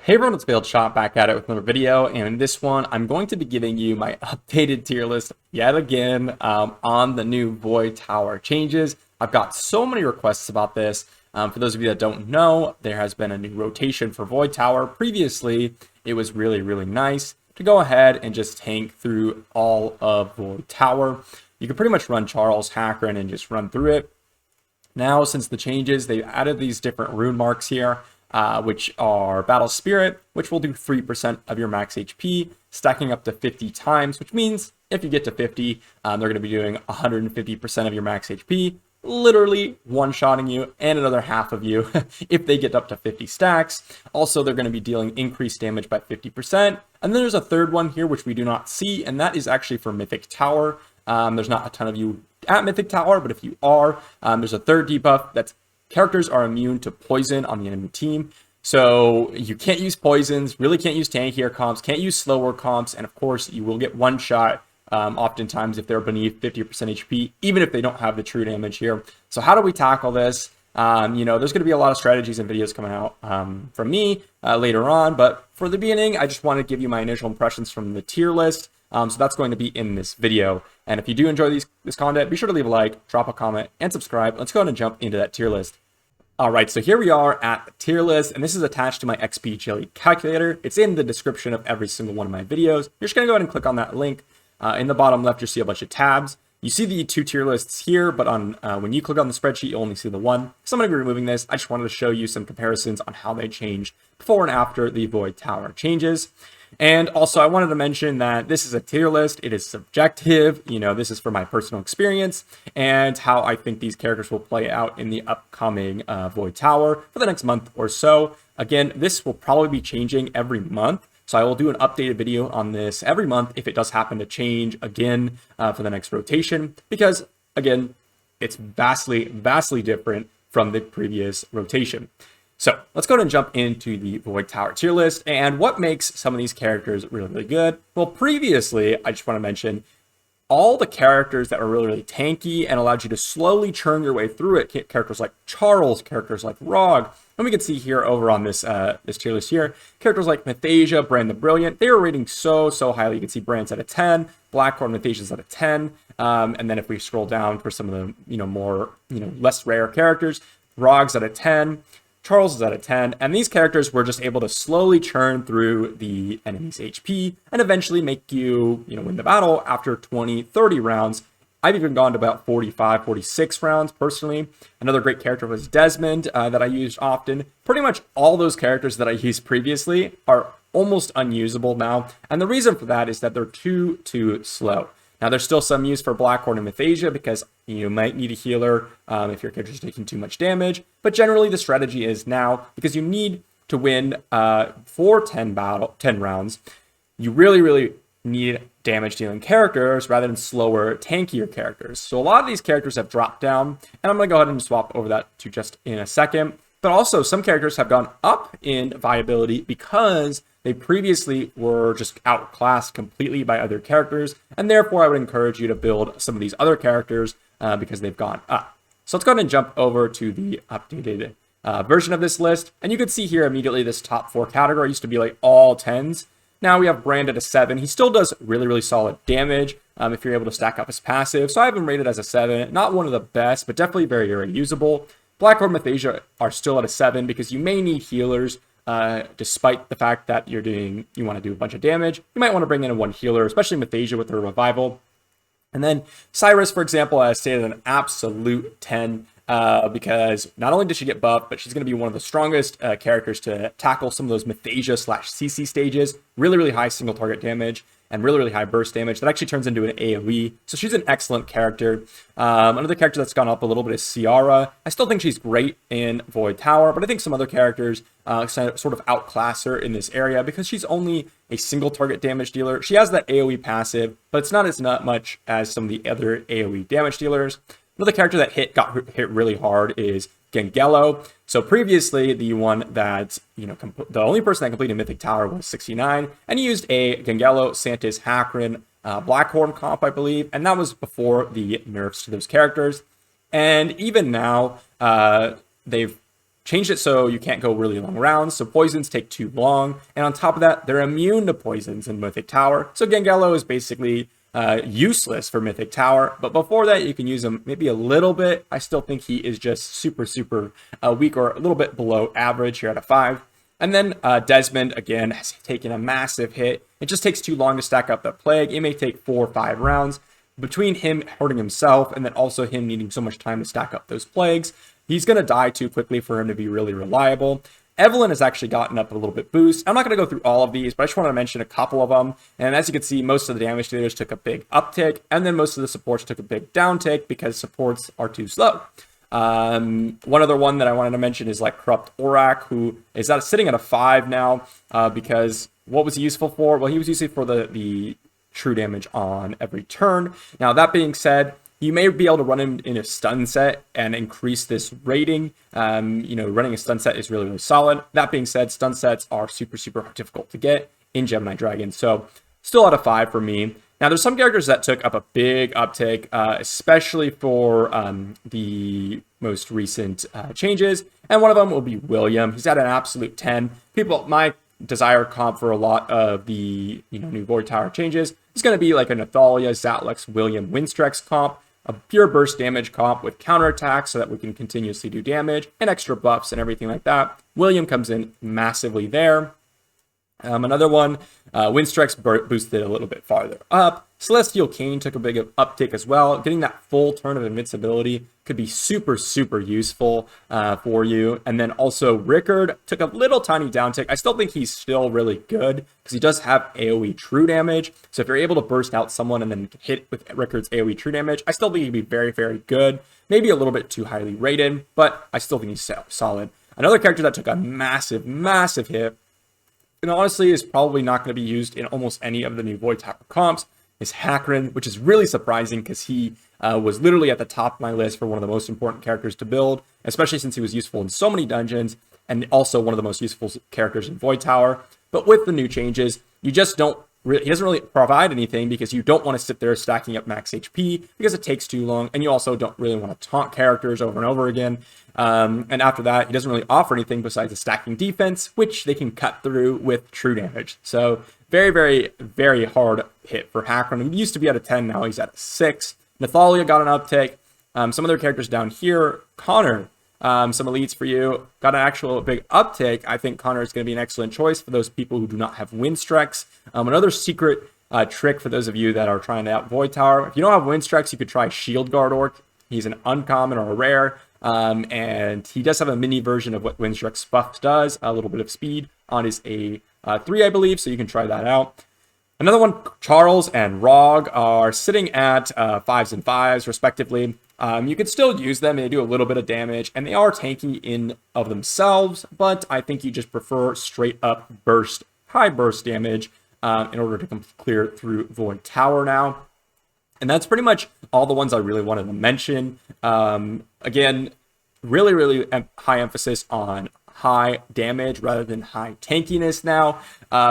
Hey everyone, it's Failed Shot back at it with another video, and in this one, I'm going to be giving you my updated tier list yet again on the new Void Tower changes. I've got so many requests about this. For those of you that don't know, there has been a new rotation for Void Tower. Previously, it was really nice to go ahead and just tank through all of Void Tower. You can pretty much run Charles Hackran and just run through it. Now, since the changes, they've added these different rune marks here. Which are Battle Spirit, which will do 3% of your max HP, stacking up to 50 times, which means if you get to 50, they're going to be doing 150% of your max HP, literally one-shotting you and another half of you if they get up to 50 stacks. Also, they're going to be dealing increased damage by 50%. And then there's a third one here, which we do not see, and that is actually for Mythic Tower. There's not a ton of you at Mythic Tower, but if you are, there's a third debuff that's characters are immune to poison on the enemy team. So you can't use poisons, really can't use tankier comps, can't use slower comps, and of course you will get one shot oftentimes if they're beneath 50% HP, even if they don't have the true damage here. So how do we tackle this? There's going to be a lot of strategies and videos coming out from me later on, but for the beginning, I just want to give you my initial impressions from the tier list. So that's going to be in this video. And if you do enjoy this content, be sure to leave a like, drop a comment, and subscribe. Let's go ahead and jump into that tier list. All right, so here we are at the tier list, and this is attached to my XP Jelly calculator. It's in the description of every single one of my videos. You're just going to go ahead and click on that link. In the bottom left, you'll see a bunch of tabs. You see the two tier lists here, but when you click on the spreadsheet, you only see the one. So I'm going to be removing this. I just wanted to show you some comparisons on how they changed before and after the Void Tower changes. And also, I wanted to mention that this is a tier list. It is subjective. This is for my personal experience and how I think these characters will play out in the upcoming Void Tower for the next month or so. Again, this will probably be changing every month. So I will do an updated video on this every month if it does happen to change again for the next rotation, because again, it's vastly different from the previous rotation. So let's go ahead and jump into the Void Tower tier list and what makes some of these characters really good. Well, previously, I just want to mention all the characters that were really tanky and allowed you to slowly churn your way through it. Characters like Charles, characters like Rog, and we can see here over on this this tier list here, characters like Mathasia, Brand the Brilliant, they were rating so highly. You can see Brand's at a 10, Blackhorn, Mathasia's at a 10, and then if we scroll down for some of the more less rare characters, Rog's at a 10. Charles is at a 10, and these characters were just able to slowly churn through the enemy's HP and eventually make you, win the battle after 20, 30 rounds. I've even gone to about 45, 46 rounds personally. Another great character was Desmond that I used often. Pretty much all those characters that I used previously are almost unusable now, and the reason for that is that they're too slow. Now, there's still some use for Blackhorn and Mathasia because you might need a healer if your character's taking too much damage. But generally, the strategy is now, because you need to win for 10 rounds, you really need damage-dealing characters rather than slower, tankier characters. So a lot of these characters have dropped down, and I'm going to go ahead and swap over that to just in a second. But also, some characters have gone up in viability because they previously were just outclassed completely by other characters, and therefore I would encourage you to build some of these other characters because they've gone up. So let's go ahead and jump over to the updated version of this list, and you can see here immediately this top 4 category used to be like all 10s. Now we have Brand at a 7. He still does really solid damage if you're able to stack up his passive, so I have him rated as a 7. Not one of the best, but definitely very usable. Blackhorn and Mathasia are still at a 7 because you may need healers. Despite the fact that you want to do a bunch of damage, you might want to bring in one healer, especially Mathasia with her revival. And then Cyrus, for example, has stayed at an absolute 10 because not only does she get buffed, but she's going to be one of the strongest characters to tackle some of those Mathasia/CC stages. Really high single target damage and really high burst damage that actually turns into an AoE. So she's an excellent character. Another character that's gone up a little bit is Ciara. I still think she's great in Void Tower, but I think some other characters sort of outclass her in this area because she's only a single target damage dealer. She has that AoE passive, but it's not as much as some of the other AoE damage dealers. Another character that got hit really hard is Gengello. So previously, the one that, the only person that completed Mythic Tower was 69, and he used a Gengello, Santis, Hackran, Blackhorn comp, I believe, and that was before the nerfs to those characters. And even now, they've changed it so you can't go really long rounds, so poisons take too long, and on top of that, they're immune to poisons in Mythic Tower. So Gengallo is basically useless for Mythic Tower, but before that, you can use him maybe a little bit. I still think he is just super weak, or a little bit below average here out of 5. And then Desmond, again, has taken a massive hit. It just takes too long to stack up the Plague. It may take 4 or 5 rounds. Between him hurting himself and then also him needing so much time to stack up those Plagues, he's going to die too quickly for him to be really reliable. Evelyn has actually gotten up a little bit boost. I'm not going to go through all of these, but I just want to mention a couple of them. And as you can see, most of the damage dealers took a big uptick, and then most of the supports took a big downtick because supports are too slow. One other one that I wanted to mention is like Corrupt Aurak, who is sitting at a 5 now, because what was he useful for? Well, he was useful for the true damage on every turn. Now, that being said, you may be able to run him in a stun set and increase this rating. Running a stun set is really solid. That being said, stun sets are super difficult to get in Gemini Dragon. So still out of 5 for me. Now, there's some characters that took up a big uptake, especially for the most recent changes. And one of them will be William. He's at an absolute 10. My desired comp for a lot of the new Void Tower changes is going to be like a Nathalia, Zatlix, William, Winstrex comp, a pure burst damage comp with counterattack so that we can continuously do damage and extra buffs and everything like that. William comes in massively there. Another one, Winstrex boosted a little bit farther up. Celestial Cane took a big uptick as well. Getting that full turn of invincibility could be super useful for you. And then also Rickard took a little tiny downtick. I still think he's still really good because he does have AoE true damage. So if you're able to burst out someone and then hit with Rickard's AoE true damage, I still think he'd be very good. Maybe a little bit too highly rated, but I still think he's solid. Another character that took a massive hit, and honestly is probably not going to be used in almost any of the new Void Tower comps, is Hakron, which is really surprising because he was literally at the top of my list for one of the most important characters to build, especially since he was useful in so many dungeons and also one of the most useful characters in Void Tower. But with the new changes, you just don't he doesn't really provide anything because you don't want to sit there stacking up max HP because it takes too long, and you also don't really want to taunt characters over and over again. And after that, he doesn't really offer anything besides a stacking defense, which they can cut through with true damage. So very hard hit for Hakron. He used to be at a 10, now he's at a 6. Nathalia got an uptick. Some other characters down here, Connor, some elites for you, got an actual big uptick. I think Connor is going to be an excellent choice for those people who do not have Winstrex. Another secret trick for those of you that are trying to out Void Tower, if you don't have Winstrex, you could try Shield Guard Orc. He's an uncommon or a rare, and he does have a mini version of what Winstrex buff does, a little bit of speed on his A3, I believe, so you can try that out. Another one, Charles and Rog are sitting at 5s and 5s, respectively. You could still use them, and they do a little bit of damage, and they are tanky in of themselves, but I think you just prefer straight up burst, high burst damage in order to clear through Void Tower now. And that's pretty much all the ones I really wanted to mention. Again, really high emphasis on high damage rather than high tankiness now,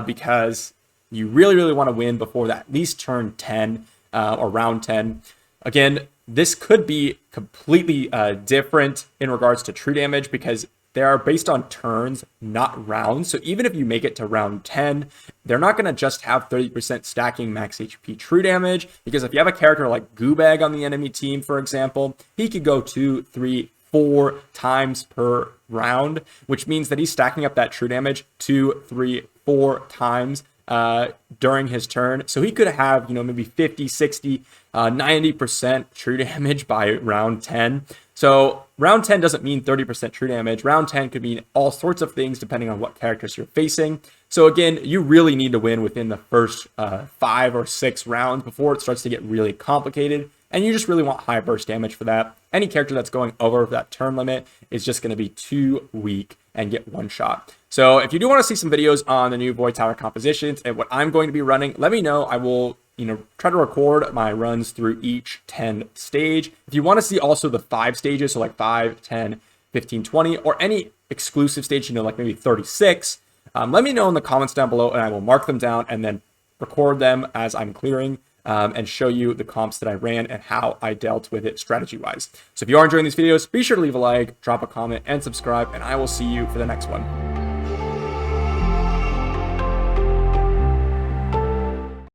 because you really want to win before that at least turn 10 or round 10. Again, this could be completely different in regards to true damage because they are based on turns, not rounds. So even if you make it to round 10, they're not going to just have 30% stacking max HP true damage, because if you have a character like Goobag on the enemy team, for example, he could go 2, 3, 4 times per round, which means that he's stacking up that true damage 2, 3, 4 times during his turn. So he could have, maybe 50, 60, 90% true damage by round 10. So round 10 doesn't mean 30% true damage. Round 10 could mean all sorts of things depending on what characters you're facing. So again, you really need to win within the first 5 or 6 rounds before it starts to get really complicated. And you just really want high burst damage for that. Any character that's going over that turn limit is just going to be too weak and get one shot. So if you do want to see some videos on the new Void Tower compositions and what I'm going to be running, let me know. I will, try to record my runs through each 10 stage. If you want to see also the 5 stages, so like 5, 10, 15, 20, or any exclusive stage, like maybe 36, let me know in the comments down below and I will mark them down and then record them as I'm clearing and show you the comps that I ran and how I dealt with it strategy-wise. So if you are enjoying these videos, be sure to leave a like, drop a comment, and subscribe, and I will see you for the next one.